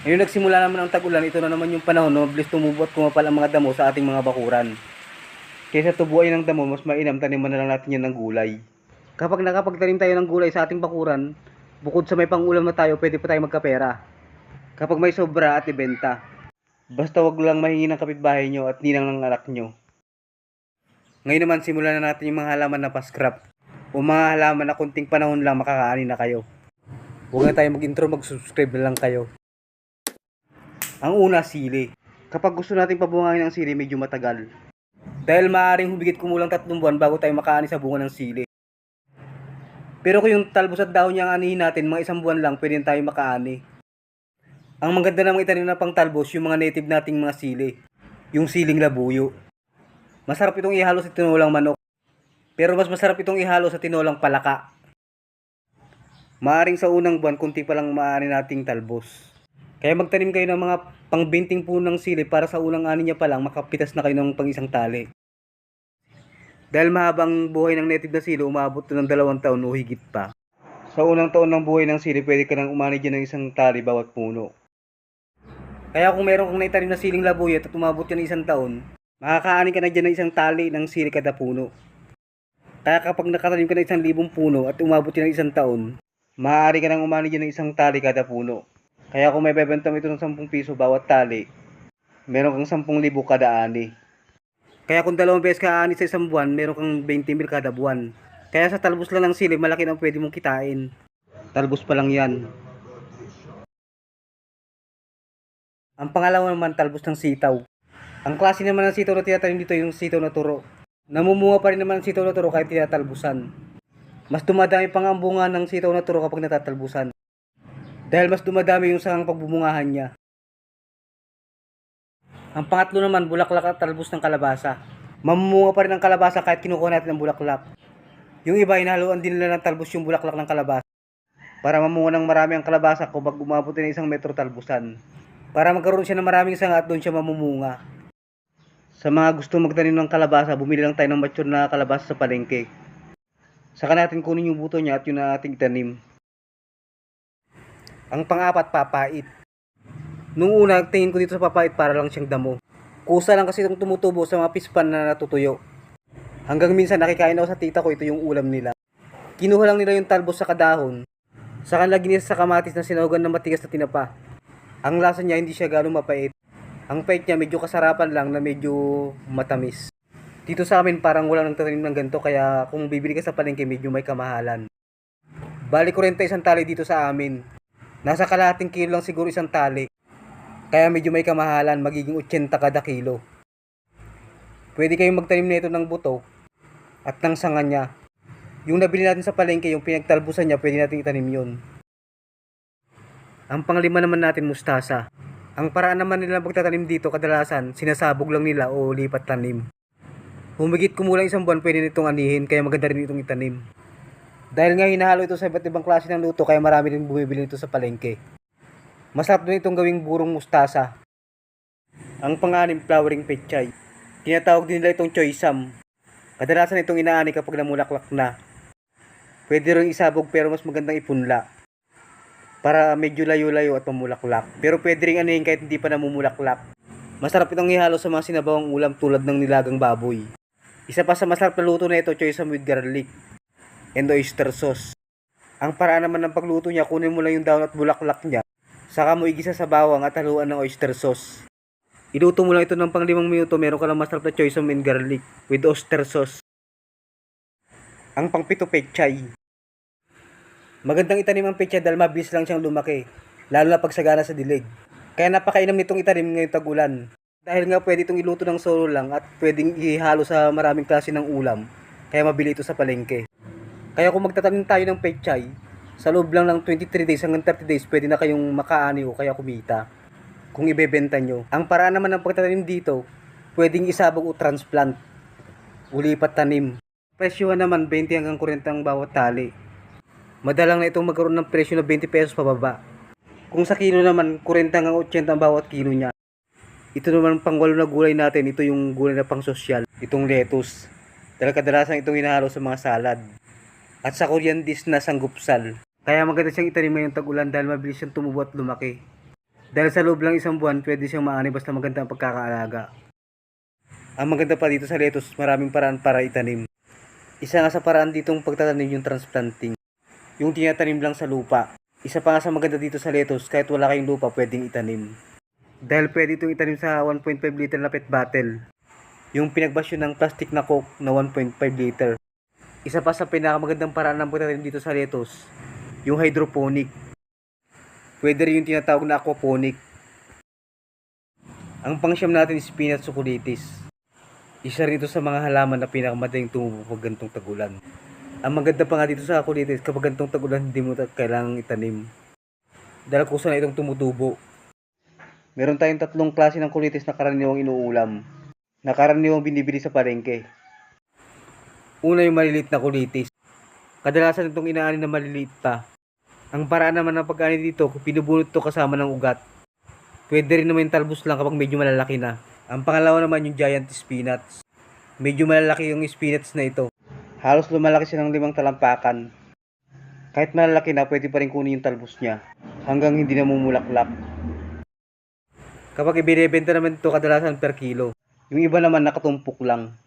Ngayon nagsimula naman ang tag-ulan, ito na naman yung panahon na mabilis tumubo at kumapal ang mga damo sa ating mga bakuran. Kaysa tubuin ng damo, mas mainam taniman na lang natin yan ng gulay. Kapag nakapagtanim tayo ng gulay sa ating bakuran, bukod sa may pangulam na tayo, pwede pa tayo magkapera. Kapag may sobra at ibenta. Basta wag lang mahingi ng kapitbahay nyo at ninang ng anak nyo. Ngayon naman simulan na natin yung mga halaman na pascrap. O mga halaman na kunting panahon lang makakaani na kayo. Huwag na tayo mag-intro, mag-subscribe na lang kayo. Ang una, sili. Kapag gusto nating pabungangin ang sili, medyo matagal. Dahil maaaring humigit kumulang 3 buwan bago tayo makaani sa bunga ng sili. Pero kung yung talbos at dahon niya ang anihin natin, mga 1 buwan lang, pwede tayo makaani. Ang maganda na mga itanim na pang talbos, yung mga native nating mga sili. Yung siling labuyo. Masarap itong ihalo sa tinolang manok. Pero mas masarap itong ihalo sa tinolang palaka. Maaring sa unang buwan, kunti pa lang maaari nating talbos. Kaya magtanim kayo ng mga pangbinting puno ng sili para sa unang ani niya pa lang makapitas na kayo ng pang isang tali. Dahil mahabang buhay ng native na sili, umabot ng 2 taon o higit pa. Sa unang taon ng buhay ng sili, pwede ka nang umani dyan ng 1 tali bawat puno. Kaya kung meron kang naitanim na siling labuyo at umabot yan ng 1 taon, makakaani ka na dyan ng 1 tali ng sili kada puno. Kaya kapag nakatanim ka ng 1,000 puno at umabot yan ng 1 taon, maaari ka nang umani dyan ng 1 tali kada puno. Kaya kung may bebenta mo ito ng 10 piso bawat tali, meron kang 10,000 kada ani. Kaya kung 2 beses ka ani sa 1 buwan, meron kang 20,000 kada buwan. Kaya sa talbos lang ng sili, malaki na pwede mong kitain. Talbos pa lang yan. Ang pangalawa naman, talbos ng sitaw. Ang klase naman ng sitaw na tinatanim dito yung sitaw na turo. Namumunga pa rin naman ang sitaw na turo kahit tinatalbusan. Mas dumadami pang ang bunga ng sitaw na turo kapag natatalbusan. Dahil mas dumadami yung sangang pagbubungahan niya. Ang pangatlo naman, bulaklak at talbos ng kalabasa. Mamumunga pa rin ang kalabasa kahit kinukuha natin ang bulaklak. Yung iba, hinahaluan din nila ng talbos yung bulaklak ng kalabasa. Para mamunga ng marami ang kalabasa kapag umabot na 1 metro talbusan. Para magkaroon siya ng maraming sanga at doon siya mamumunga. Sa mga gusto magtanim ng kalabasa, bumili lang tayo ng mature na kalabasa sa palengke. Saka natin kunin yung buto niya at yun na ating itanim. Ang pang-apat, papait. Nung una, tingin ko dito sa papait para lang siyang damo. Kusa lang kasi itong tumutubo sa mga pispan na natutuyo. Hanggang minsan nakikain ako sa tita ko, ito yung ulam nila. Kinuha lang nila yung talbos sa kadahon. Sa kanila ginisa sa kamatis na sinahugan ng matigas na tinapa. Ang lasa niya hindi siya gano'ng mapait. Ang pait niya medyo kasarapan lang na medyo matamis. Dito sa amin parang wala nang tatanim ng ganito kaya kung bibili ka sa palengke medyo may kamahalan. Bali 40 isang tali dito sa amin. Nasa kalahating kilo lang siguro isang tali. Kaya medyo may kamahalan, magiging 80 kada kilo. Pwede kayong magtanim nito ng buto at ng sanga niya. Yung nabili natin sa palengke, yung pinagtalbusan niya, pwede natin itanim yun. Ang panglima naman natin, mustasa. Ang paraan naman nila magtatanim dito, kadalasan, sinasabog lang nila o lipat tanim. Humigit kumulang 1 buwan, pwede nitong anihin, kaya maganda rin itong itanim. Dahil nga hinahalo ito sa iba't ibang klase ng luto, kaya marami rin bumibili nito sa palengke. Masarap din itong gawing burong mustasa. Ang pang-anim, flowering pechay. Tinatawag din nila itong choysam. Kadalasan itong inaani kapag namulaklak na. Pwede rin isabog pero mas magandang ipunla. Para medyo layo-layo at mamulaklak. Pero pwede rin anihin kahit hindi pa namumulaklak. Masarap itong ihalo sa mga sinabawang ulam tulad ng nilagang baboy. Isa pa sa masarap na luto na ito, choysam with garlic and oyster sauce. Ang paraan naman ng pagluto niya, kunin mo lang yung dahon at bulaklak niya. Saka mo igisa sa bawang at haluan ng oyster sauce. Iluto mo lang ito ng pang 5 minuto, meron ka lang masarap na choysam and garlic with oyster sauce. Ang pang-7, pechay. Magandang itanim ang pechay dahil mabilis lang siyang lumaki, lalo na pagsagana sa dilig. Kaya napakainam nitong itanim ngayong tag-ulan. Dahil nga pwede itong iluto ng solo lang at pwedeng ihalo sa maraming klase ng ulam, kaya mabili ito sa palengke. Kaya kung magtatanim tayo ng pechay, sa loob lang ng 23 days hanggang 30 days, pwede na kayong makaani o kaya kumita kung ibebenta nyo. Ang paraan naman ng pagtatanim dito, pwedeng isabog o transplant, ulipat tanim. Presyohan naman 20 hanggang 40 ang bawat tali. Madalang na itong magkaroon ng presyo na 20 pesos pababa. Kung sa kilo naman, 40 hanggang 80 ang bawat kilo niya. Ito naman pangwalo na gulay natin, ito yung gulay na pang sosyal, itong lettuce. Dahil kadalasan itong hinahalo sa mga salad. At sa Korean dish na sanggupsal. Kaya maganda siyang itanim ngayong tag-ulan dahil mabilis siyang tumubo at lumaki. Dahil sa loob lang isang buwan, pwede siyang maani basta maganda ang pagkakaalaga. Ang maganda pa dito sa lettuce, maraming paraan para itanim. Isa nga sa paraan ditong pagtatanim yung transplanting, yung tinatanim lang sa lupa. Isa pa nga sa maganda dito sa lettuce, kahit wala kayong lupa, pwedeng itanim. Dahil pwede itong itanim sa 1.5 liter na PET bottle, yung pinagbasyo ng plastic na Coke na 1.5 liter. Isa pa sa pinakamagandang paraan ng pagtatanim dito sa lettuce, yung hydroponic. Pwede rin yung tinatawag na aquaponic. Ang pangsyam natin is spinach succulenttis. Isa rin ito sa mga halaman na pinakamadaling tumubo pag gantong tagulan. Ang maganda pa nga dito sa succulenttis, kapag gantong tagulan hindi mo kailangang itanim. Dahil kusa na itong tumutubo. Meron tayong tatlong klase ng succulenttis na karaniwang inuulam, na karaniwang binibili sa palengke. Una yung maliliit na succulenttis. Kadalasan itong inaani na maliliit pa. Ang paraan naman ng pag-ani dito, pinubunot ito kasama ng ugat. Pwede rin naman yung talbos lang kapag medyo malalaki na. Ang pangalawa naman yung giant spinach. Medyo malalaki yung spinach na ito. Halos lumalaki siya ng 5 talampakan. Kahit malalaki na, pwede pa rin kunin yung talbos niya hanggang hindi na mumulaklak. Kapag ibinebenta naman ito kadalasan per kilo. Yung iba naman nakatumpok lang.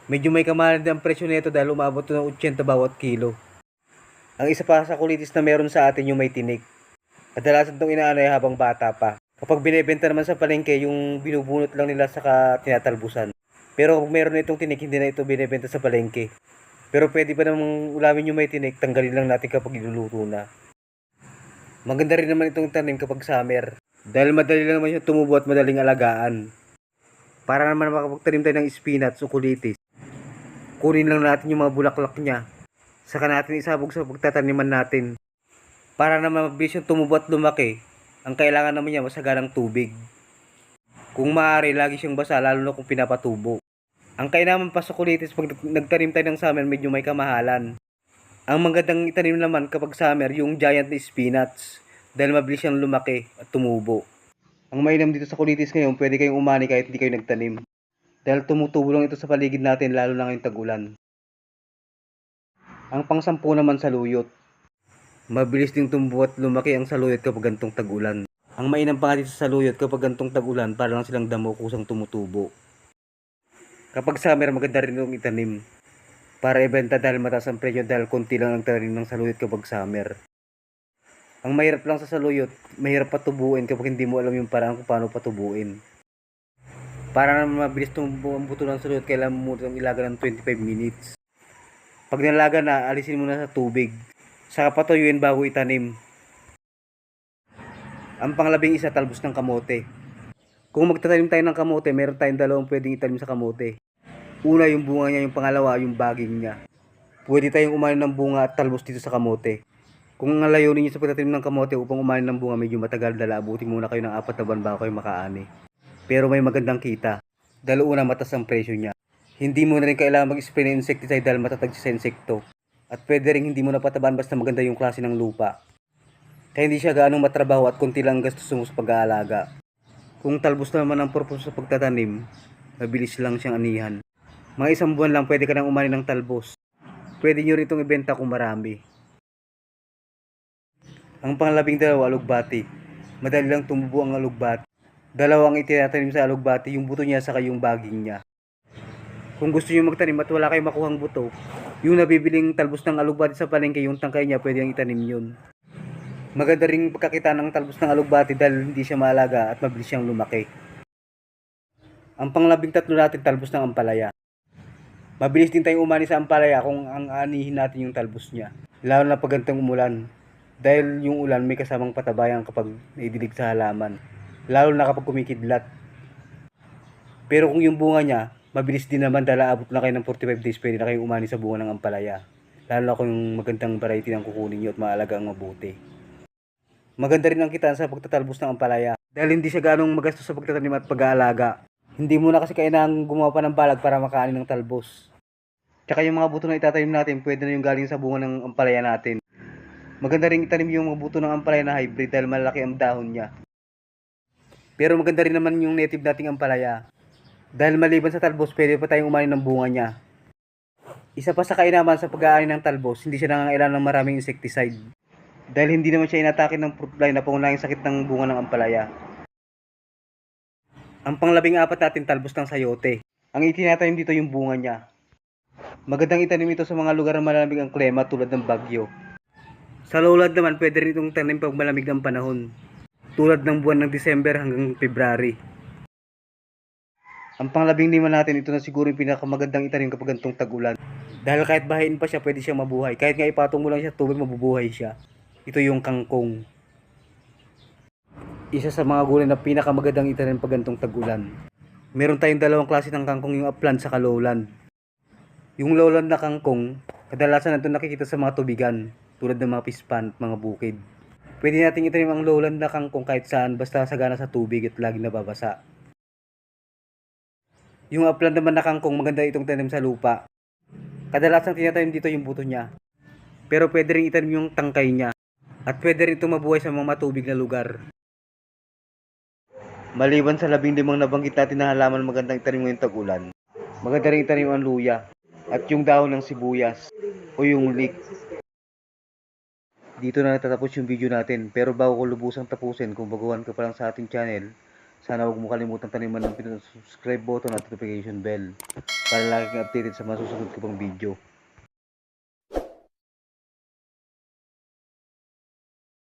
Medyo may kamahalan din ang presyo nito dahil umabot ito ng 80 bawat kilo. Ang isa pa sa succulenttis na meron sa atin yung may tinik. Kadalasan itong inaanay habang bata pa. Kapag binebenta naman sa palengke, yung binubunot lang nila saka tinatalbusan. Pero kung meron na itong tinik, hindi na ito binebenta sa palengke. Pero pwede pa namang ulamin yung may tinik, tanggalin lang natin kapag iluluto na. Maganda rin naman itong tanim kapag summer. Dahil madali lang naman yung tumubo at madaling alagaan. Para naman makapagtanim tayo ng spinach, succulenttis, kunin lang natin yung mga bulaklak niya. Saka natin isabog sa pagtataniman natin. Para naman mabilis yung tumubo at lumaki, ang kailangan naman niya masaganang tubig. Kung maaari, lagi siyang basa lalo na kung pinapatubo. Ang kainaman pa sa succulenttis pag nagtanim tayo ng summer, medyo may kamahalan. Ang magandang itanim naman kapag summer, yung giant na spinach. Dahil mabilis siyang lumaki at tumubo. Ang mainam dito sa succulenttis ngayon, pwede kayong umani kahit hindi kayo nagtanim. Dahil tumutubo lang ito sa paligid natin lalo na ngayong tagulan. Ang pangsampu naman saluyot. Mabilis ding tumubo at lumaki ang saluyot kapag gantong tagulan. Ang mainam pa nga dito sa saluyot kapag gantong tagulan, para lang silang damo kusang tumutubo. Kapag summer, maganda rin itong itanim. Para ibenta dahil mataas ang presyo dahil konti lang ang tanim ng saluyot kapag summer. Ang mahirap lang sa saluyot, mahirap patubuin kapag hindi mo alam yung paraan kung paano patubuin. Para naman mabilis tumubo ang buto ng saluyot, kailangan mo itong ilaga ng 25 minutes. Pag nalaga na, alisin mo na sa tubig. Saka patuyuin bago itanim. Ang panglabing isa, talbos ng kamote. Kung magtatanim tayo ng kamote, meron tayong dalawang pwedeng itanim sa kamote. Una yung bunga niya, yung pangalawa yung baging niya. Pwede tayong umani ng bunga at talbos dito sa kamote. Kung ang layunin niyo sa pagtatanim ng kamote upang umani ng bunga medyo matagal, dala abutin muna kayo ng 4 na buwan bago kayo makaani. Pero may magandang kita. Dahil una, mataas ang presyo niya. Hindi mo na rin kailangan mag-spray ng insecticide dahil matatag sa insekto. At pwede rin hindi mo na pataban basta maganda yung klase ng lupa. Kaya hindi siya gaanong matrabaho at konti lang gastos mo sa pag-aalaga. Kung talbos naman ang purpose sa pagtatanim, mabilis lang siyang anihan. Mga 1 buwan lang pwede ka nang umani ng talbos. Pwede nyo rin itong ibenta kung marami. Ang panglabing dalawa, alugbati. Madali lang tumubo ang alugbati. Dalawang itinatanim sa alugbati, yung buto niya saka yung baging niya. Kung gusto niyo magtanim at wala kayong makuhang buto, yung nabibiling talbos ng alugbati sa palengke, yung tangkay niya, pwede ang itanim yun. Maganda rin pagkakita ng talbos ng alugbati dahil hindi siya maalaga at mabilis siyang lumaki. Ang panglabing tatlo natin, talbos ng ampalaya. Mabilis din tayong umani sa ampalaya kung ang anihin natin yung talbos niya. Lalo na pag gantong umulan. Dahil yung ulan may kasamang patabayan kapag naidilig sa halaman. Lalo na kapag kumikidlat. Pero kung yung bunga niya, mabilis din naman dahil abot na kayo ng 45 days, pwede na kayong umani sa bunga ng ampalaya. Lalo na kung magandang variety ng kukunin nyo at maalaga ang mabuti. Maganda rin ang kitaan sa pagtatalbos ng ampalaya. Dahil hindi siya ganong magastos sa pagtatanim at pag-aalaga. Hindi mo na kasi kailangang gumawa pa ng balag para makaani ng talbos. Tsaka yung mga buto na itatanim natin, pwede na yung galing sa bunga ng ampalaya natin. Maganda rin itanim yung mga buto ng ampalaya na hybrid dahil malaki ang dahon niya. Pero maganda rin naman yung native nating ampalaya. Dahil maliban sa talbos, pwede pa tayong umani ng bunga niya. Isa pa sa kainaman sa pag-aani ng talbos, hindi siya nangangailangan ng maraming insecticide. Dahil hindi naman siya inatake ng fruit fly na pangunahing sakit ng bunga ng ampalaya. Ang pang-14 natin talbos ng sayote. Ang itinatanim dito yung bunga niya. Magandang itanim ito sa mga lugar na malamig ang klima tulad ng Baguio. Sa lowland naman pwede rin itong tanim pag malamig ang panahon, tulad ng buwan ng December hanggang February. Ang pang-15 natin, ito na siguro yung pinakamagandang itanim kapag gantong tag-ulan. Dahil kahit bahayin pa siya, pwede siyang mabuhay. Kahit nga ipatong mo lang siya tubig, mabubuhay siya. Ito yung kangkong. Isa sa mga gulay na pinakamagandang itanim pag gantong tag-ulan. Meron tayong dalawang klase ng kangkong, yung upland sa lowland. Yung lowland na kangkong, kadalasan nandun nakikita sa mga tubigan, tulad ng mga pispan at mga bukid. Pwede natin itanim ang lowland na kangkong kahit saan, basta sagana sa tubig at laging nababasa. Yung upland naman na kangkong, maganda itong tanim sa lupa. Kadalasan tinatanim dito yung buto niya. Pero pwede rin itanim yung tangkay niya. At pwede rin itong mabuhay sa mga matubig na lugar. Maliban sa 15 nabanggit natin na halaman magandang itanim ngayong tag-ulan, maganda rin itanim ang luya at yung dahon ng sibuyas o yung leek. Dito na natatapos yung video natin, pero bago ko lubusang tapusin, kung baguhan ka pa lang sa ating channel, sana huwag mo kalimutang taniman ng subscribe button at notification bell para lagi kang updated sa mga susunod ko pang video.